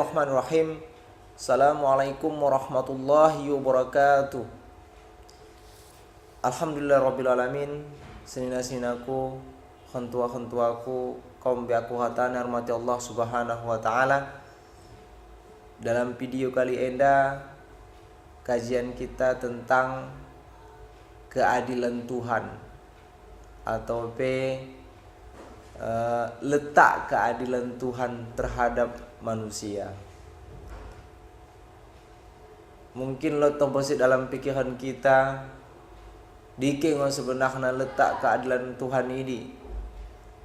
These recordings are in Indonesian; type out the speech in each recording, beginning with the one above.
Bismillahirrahmanirrahim. Assalamualaikum warahmatullahi wabarakatuh. Alhamdulillahirrabbilalamin. Senina-seninaku, hentua-hentuaku, kaum biaku hatana hormati Allah subhanahu wa ta'ala. Dalam video kali enda, kajian kita tentang keadilan Tuhan atau letak keadilan Tuhan terhadap manusia. Mungkin lo terbesit dalam pikiran kita, diking sebenarnya letak keadilan Tuhan ini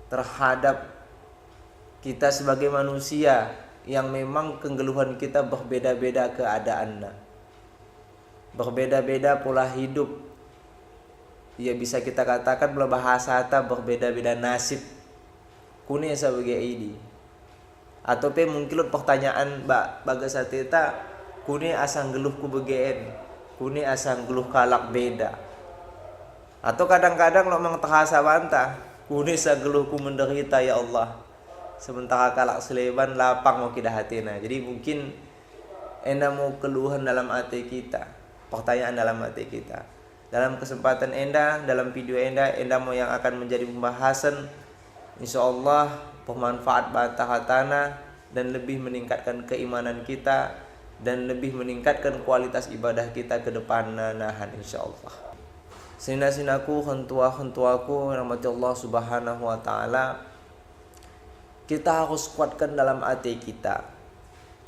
terhadap kita sebagai manusia yang memang kegeluhan kita berbeda-beda keadaannya, berbeda-beda pola hidup. Ya bisa kita katakan bahasa kita berbeda-beda nasib. Kuni sebagai ini. Atau mungkin pertanyaan bagas sateta, kuni asang geluhku begeen, kuni asang geluh kalak beda. Atau kadang-kadang lo memang terasa bantah, kuni sageluhku menderita ya Allah. Sementara kalak seleban lapang mau kita hatina. Jadi mungkin enda mau keluhan dalam hati kita, pertanyaan dalam hati kita. Dalam kesempatan enda, dalam video enda mau yang akan menjadi pembahasan, insyaallah bermanfaat bantah hatana dan lebih meningkatkan keimanan kita dan lebih meningkatkan kualitas ibadah kita ke depan nahan insyaallah. Sina-sinaku, hentua-hentuaku rahmati Allah subhanahu wa ta'ala, kita harus kuatkan dalam hati kita.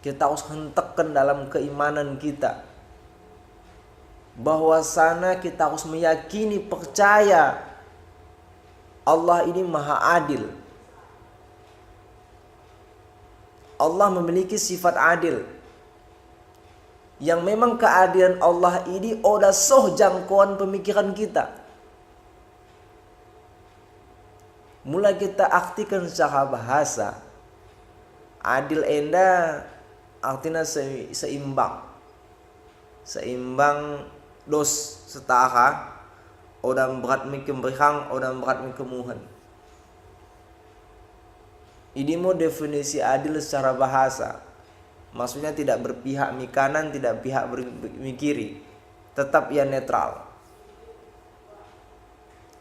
Kita harus hentakkan dalam keimanan kita, bahwasana kita harus meyakini, percaya Allah ini maha adil. Allah memiliki sifat adil, yang memang keadilan Allah ini oda soh jangkauan pemikiran kita. Mulai kita artikan secara bahasa, adil enda artinya seimbang, seimbang dos setara, odang berat mikem berhang, odang berat mikemuhan. Ini mau definisi adil secara bahasa. Maksudnya tidak berpihak mi kanan, tidak pihak mi kiri, tetap ia netral,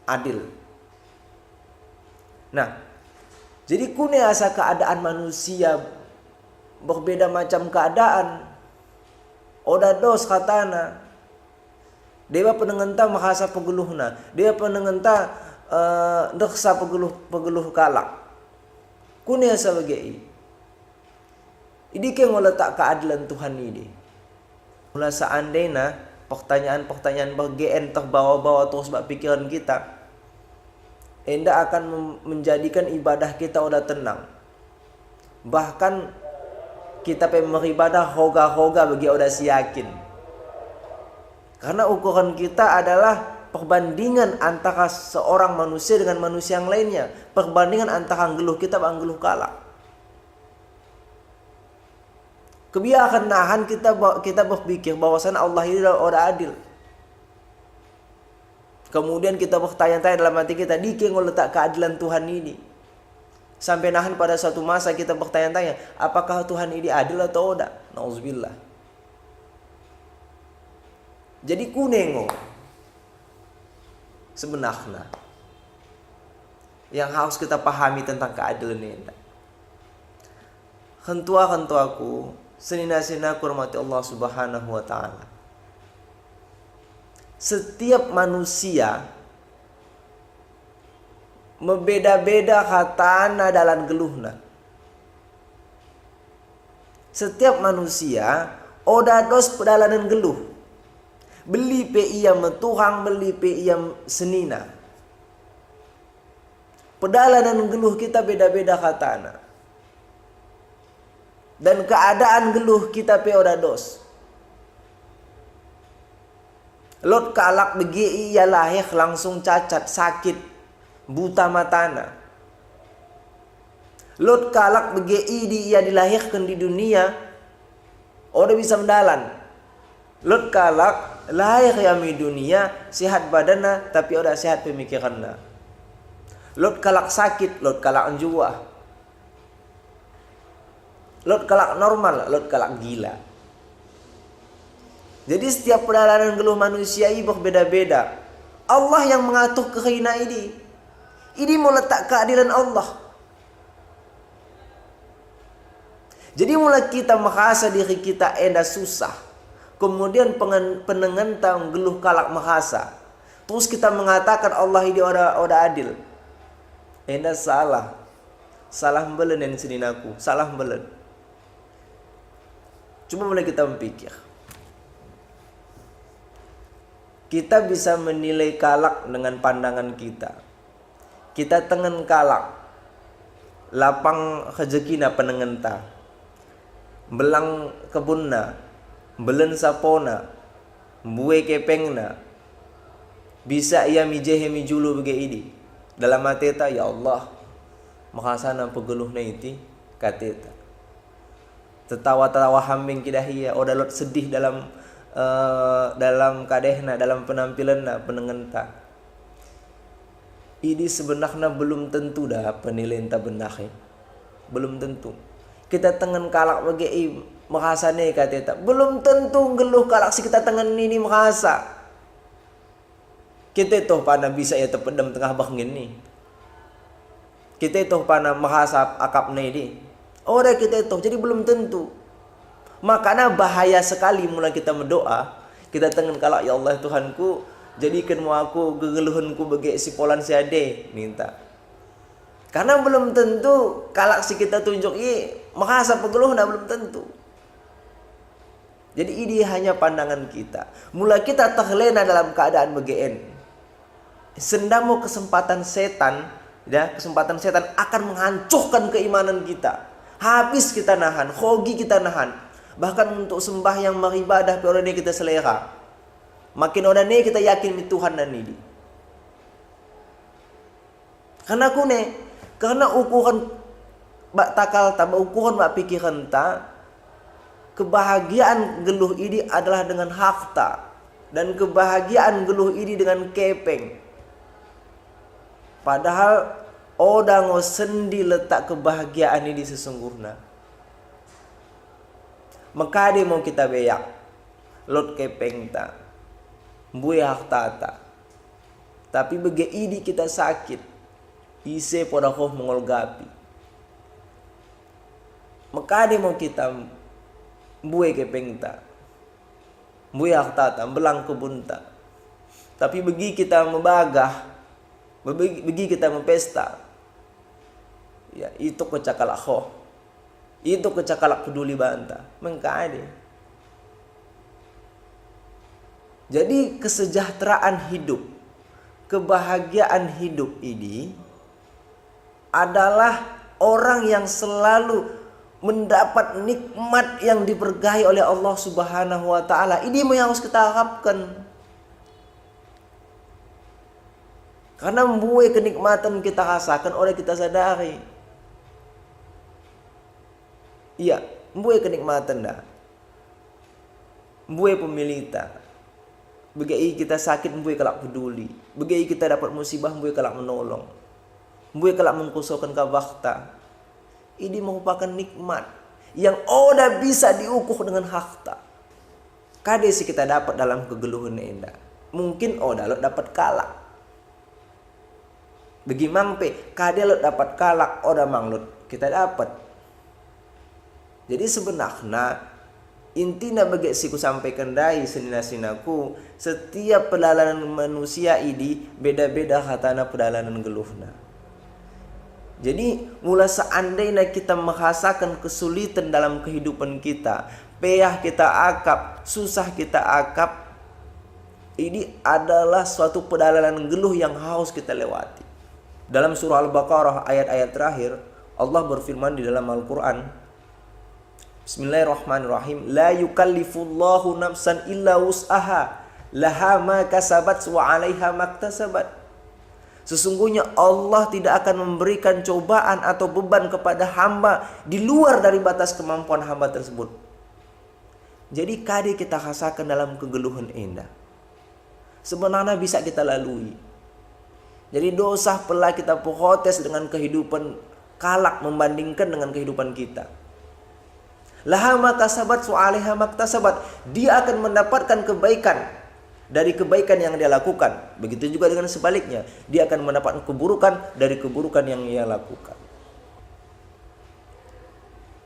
adil. Nah, jadi kune asa keadaan manusia berbeda macam keadaan. Oda dos katana. Dewa penengenta merasa pegeluhna, dia penengenta deksa pegeluh kalak. Kune asa bagai ini yang meletak keadilan Tuhan ini. Mula seandainya pertanyaan-pertanyaan bergen terbawa-bawa terus bak pikiran kita, enda akan menjadikan ibadah kita udah tenang. Bahkan kita beribadah hoga-hoga bagi udah siyakin. Karena ukuran kita adalah perbandingan antara seorang manusia dengan manusia yang lainnya, perbandingan antara geluh kita dengan geluh kalak. Kebiasaan nahan kita berpikir bahwasan Allah ini adalah orang adil. Kemudian kita bertanya-tanya dalam hati kita, dikeng letak keadilan Tuhan ini. Sampai nahan pada suatu masa kita bertanya-tanya, apakah Tuhan ini adil atau tidak? Nauzubillah. Jadi kunengo sebenarnya yang harus kita pahami tentang keadilan ini. Hentua-hentuaku, senina-seninaku hormati Allah subhanahu wa ta'ala, setiap manusia membeda-beda hatana dalam geluhna. Setiap manusia odados pedalanan geluh. Beli pe ia metuhang, beli pe ia senina. Pedalanan geluh kita beda-beda hatana. Dan keadaan geluh kita pe oda dos. Lot kalak begi ia lahir langsung cacat, sakit, buta matana. Lot kalak begi ia dilahirkan di dunia, oda bisa mendalan. Lot kalak lahir ya di dunia, sehat badannya tapi oda sehat pemikirannya. Lot kalak sakit, lot kalak anjuah. lot kalak normal, lot kalak gila. Jadi setiap perjalanan geluh manusia ini berbeda-beda. Allah yang mengatur kehina ini. Ini mau letak keadilan Allah. Jadi mulai kita merasa diri kita enda susah. Kemudian penengentang geluh kalak merasa. Terus kita mengatakan Allah ini oda adil. Enda salah. Salah mbelen yang seninaku. Salah mbelen. Cuma mulai kita berpikir. Kita bisa menilai kalak dengan pandangan kita. Kita tengen kalak. Lapang rezekina penengenta. Belang kebunna. Belen sapona. Mbue kepengna. Bisa ia mijehe mijulu bege ini. Dalam mateta ya Allah. Makasana pegeluhna iti kateta. Tertawa-tawa hambing kidahia. Odalot sedih dalam kadehna, dalam penampilanna penengenta. Ini sebenarnya belum tentu dah penilaian tak benar. Belum tentu. Kita tengen kalak bagi merasane kateta. Belum tentu geluh kalak si kita tengen ini merasa. Kita toh pana bisa ya terpedam tengah bangin ni. Kita toh pana merasa akap ni. Orang kita toh jadi belum tentu. Makanya bahaya sekali mulai kita berdoa. Kita tengen kalak ya Allah Tuhanku, jadikan mu aku gegeluhanku bagi si polan si ade minta. Karena belum tentu kalak si kita tunjuk merasa pegeluhna belum tentu. Jadi ini hanya pandangan kita. Mulai kita terlena dalam keadaan begien. Sendamu kesempatan setan, ya, kesempatan setan akan menghancurkan keimanan kita. Habis kita nahan, hogi kita nahan. Bahkan untuk sembahyang beribadah orang ini kita selera. Makin orang ini kita yakin di Tuhan dan ini. Karena ukuran bak takal tambah ukuran bak pikiran ta, kebahagiaan geluh ini adalah dengan harta dan kebahagiaan geluh ini dengan kepeng. Padahal odang sendi letak kebahagiaan ini sesungguhnya. Maka dia mau kita beyak lot kepeng ta buih harta ta. Tapi bagi ini kita sakit ise pada koh mengolgapi. Maka dia mau kita buih kepeng ta buih harta ta belang kebun ta. Tapi bagi kita membagah, bagi kita mempesta, ya itu kecakalak koh. Itu kecakalak peduli banta. Mengkade. Jadi kesejahteraan hidup, kebahagiaan hidup ini adalah orang yang selalu mendapat nikmat yang diberkahi oleh Allah Subhanahu wa taala. Ini yang harus kita harapkan. Karena membuat kenikmatan kita rasakan oleh kita sadari. Iya, membuat kenikmatan dah. Membuat pemilita. Bagi kita sakit, membuat kelak peduli. Bagi kita dapat musibah, membuat kelak menolong. Membuat kelak mengkusokan kabakta. Ini merupakan nikmat yang oda bisa diukur dengan harta. Kade sih kita dapat dalam kegeluhan indah. Mungkin oda lo dapat kalak. Bagi mangpe, kade lo dapat kalak, oda manglut kita dapat. Jadi sebenarnya intinya bagi siku sampaikan dai senina-sinaku, setiap perjalanan manusia ini beda-beda katana perjalanan geluhna. Jadi mula seandainya kita merasakan kesulitan dalam kehidupan kita, payah kita akap, susah kita akap, ini adalah suatu perjalanan geluh yang harus kita lewati. Dalam surah Al-Baqarah ayat-ayat terakhir, Allah berfirman di dalam Al-Quran, Bismillahirrahmanirrahim. La yukallifullahu nafsan illa wus'aha. Laha ma kasabat wa 'alaiha maktasabat. Sesungguhnya Allah tidak akan memberikan cobaan atau beban kepada hamba di luar dari batas kemampuan hamba tersebut. Jadi kade kita rasakan dalam kegeluhan indah, sebenarnya bisa kita lalui. Jadi dosa pula kita protes dengan kehidupan kalak membandingkan dengan kehidupan kita. Laha makasabat su'alaiha maktasabat. Dia akan mendapatkan kebaikan dari kebaikan yang dia lakukan. Begitu juga dengan sebaliknya, dia akan mendapatkan keburukan dari keburukan yang ia lakukan.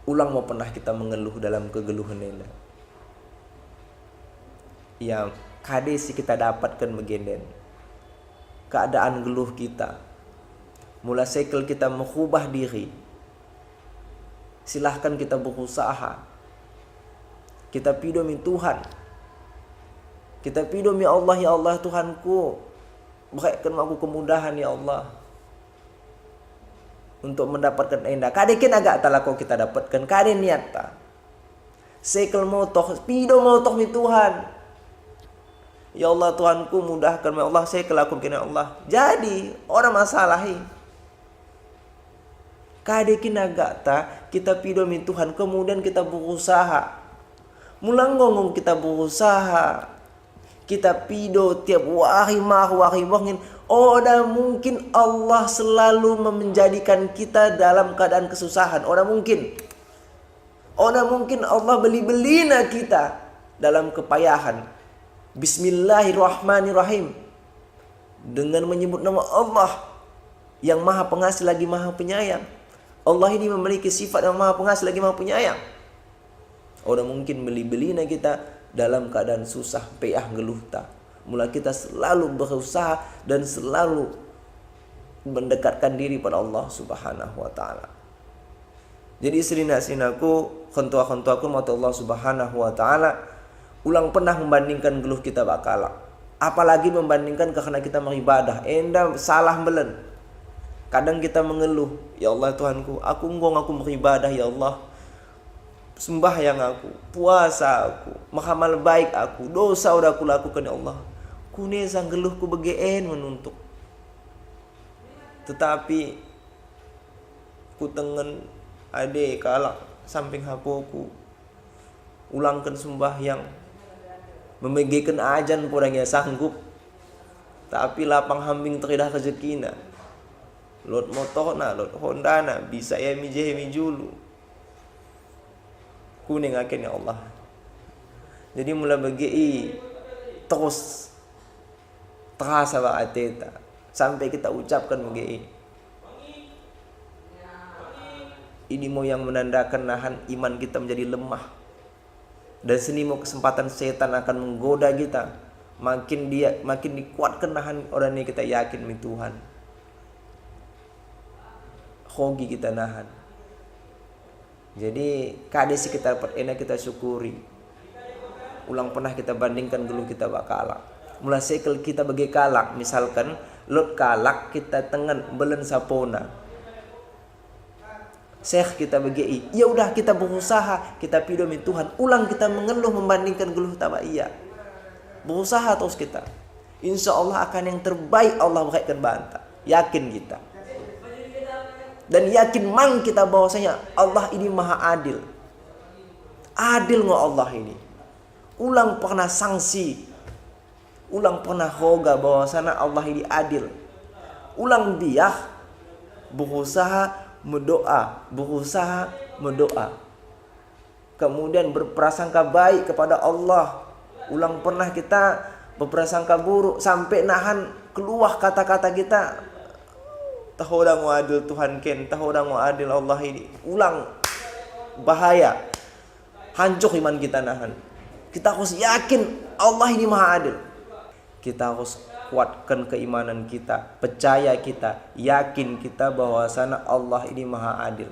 Ulang mau pernah kita mengeluh dalam kegeluhan ini. Ya, kade si kita dapatkan begenden. Keadaan geluh kita. Mula sekel kita mengubah diri. Silahkan kita berusaha. Kita pidomi Tuhan. Kita pidomi Allah, ya Allah Tuhanku. Berikan aku kemudahan ya Allah. Untuk mendapatkan endah. Kadekin agak talako kita dapatkan. Kade niat ta. Sekel motoh. Pido motoh mi Tuhan. Ya Allah Tuhanku mudahkan. Ya Allah saya kelakukan ya Allah. Jadi orang masalahi. Kadekin agak ta. Kita pido mi Tuhan. Kemudian kita berusaha. Mulang ngomong kita berusaha. Kita pido tiap wahi wangin. Ora mungkin Allah selalu menjadikan kita dalam keadaan kesusahan. Ora mungkin. Ora mungkin Allah beli-belina kita dalam kepayahan. Bismillahirrahmanirrahim. Dengan menyebut nama Allah yang maha pengasih lagi maha penyayang. Allah ini memiliki sifat yang maha pengasih lagi maha penyayang. Ora mungkin beli-belina kita dalam keadaan susah, payah, geluh ta. Mula kita selalu berusaha dan selalu mendekatkan diri pada Allah Subhanahu wa taala. Jadi serina-serinaku, kentua-kentuaku mata Allah Subhanahu wa taala, ulang pernah membandingkan geluh kita bakala. Apalagi membandingkan karena kita beribadah. Enda salah melen. Kadang kita mengeluh, ya Allah Tuhanku, aku beribadah ya Allah. Sembahyang aku, puasa aku, mengamal baik aku, dosa udah aku lakukan ya Allah. Kune sang geluhku begeen menuntut. Tetapi ku tengen ade kalak samping hapoku. Ulangkan sembahyang. Memegikan ajan porang ya sanggup. Tapi lapang hambing teridah rezekina. Lot motorna, lot hondana, bisa ya mi julu. Kuning akan ya Allah. Jadi mula bagi terus terasa ateta sampai kita ucapkan bagi ini mau yang menandakan nahan iman kita menjadi lemah dan seni mau kesempatan setan akan menggoda kita makin dikuatkan nahan orang ini kita yakin mi Tuhan hogi kita nahan. Jadi kades kita dapat enak kita syukuri. Ulang pernah kita bandingkan dulu kita bakal mulai sekel kita bagi kalak, misalkan lot kalak kita tengen belen sapona. Syekh kita bagi ya udah kita berusaha, kita pidomi Tuhan, ulang kita mengeluh membandingkan geluh tawa iya. Berusaha terus kita. Insya Allah akan yang terbaik Allah berikan bantah. Yakin kita. Dan yakin mang kita bahwasanya Allah ini maha adil. Adil nggak Allah ini. Ulang pernah sanksi. Ulang pernah hoga bahwasanya Allah ini adil. Ulang dia berusaha mendoa. Kemudian berprasangka baik kepada Allah. Ulang pernah kita berprasangka buruk sampai nahan keluar kata-kata kita. Tahu dah adil Tuhan ken, tahu dah adil Allah ini. Ulang bahaya. Hancur iman kita nahan. Kita harus yakin Allah ini maha adil. Kita harus kuatkan keimanan kita, percaya kita, yakin kita bahwasanya Allah ini maha adil.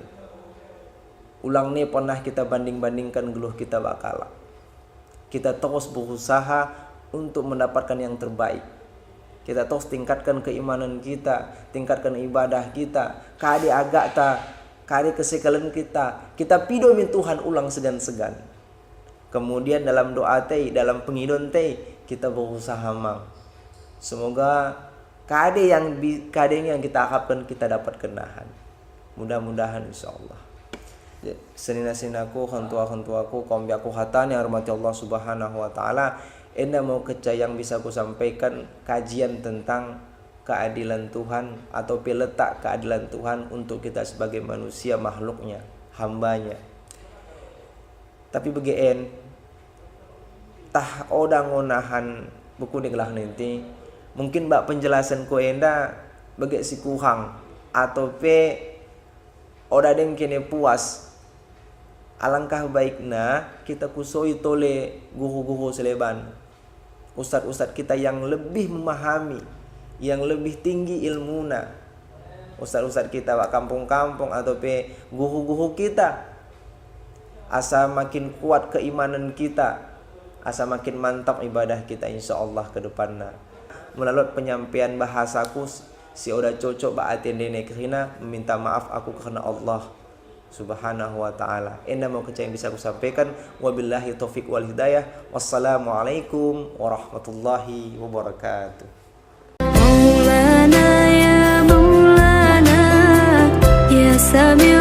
Ulang nih pernah kita banding-bandingkan geluh kita bakala. Kita terus berusaha untuk mendapatkan yang terbaik. Kita terus tingkatkan keimanan kita, tingkatkan ibadah kita. Kade agak ta, kade kesekalan kita. Kita pido min Tuhan ulang segan-segan. Kemudian dalam doa teh, dalam pengidon teh, kita berusaha mang. Semoga kade yang kita harapkan kita dapat kenahan. Mudah-mudahan insyaallah. Senina-seninaku, hantua-hantuaku, kaum yaku hatan yang hormati Allah Subhanahu wa taala. Enda mau keca yang bisa ku sampaikan kajian tentang keadilan Tuhan atau peletak keadilan Tuhan untuk kita sebagai manusia makhluknya, hambanya. Tapi begien tah odang onahan bukuning lah nanti mungkin bak penjelasan ko enda bagi si kurang atau pe oda deng kene puas. Alangkah baiknya kita kusoi tole guru-guru seleban, ustadz-ustadz kita yang lebih memahami, yang lebih tinggi ilmuna, ustadz-ustadz kita pak kampung-kampung atau pe guru-guru kita, asa makin kuat keimanan kita, asa makin mantap ibadah kita insyaallah ke depannya. Melalui penyampaian bahasaku si oda cocok ba atendene kerina meminta maaf aku karena Allah Subhanahu wa ta'ala. Enda mau kecaya yang bisa aku sampaikan. Wabillahi taufiq wal hidayah. Wassalamualaikum warahmatullahi wabarakatuh. Maulana ya Maulana ya Sami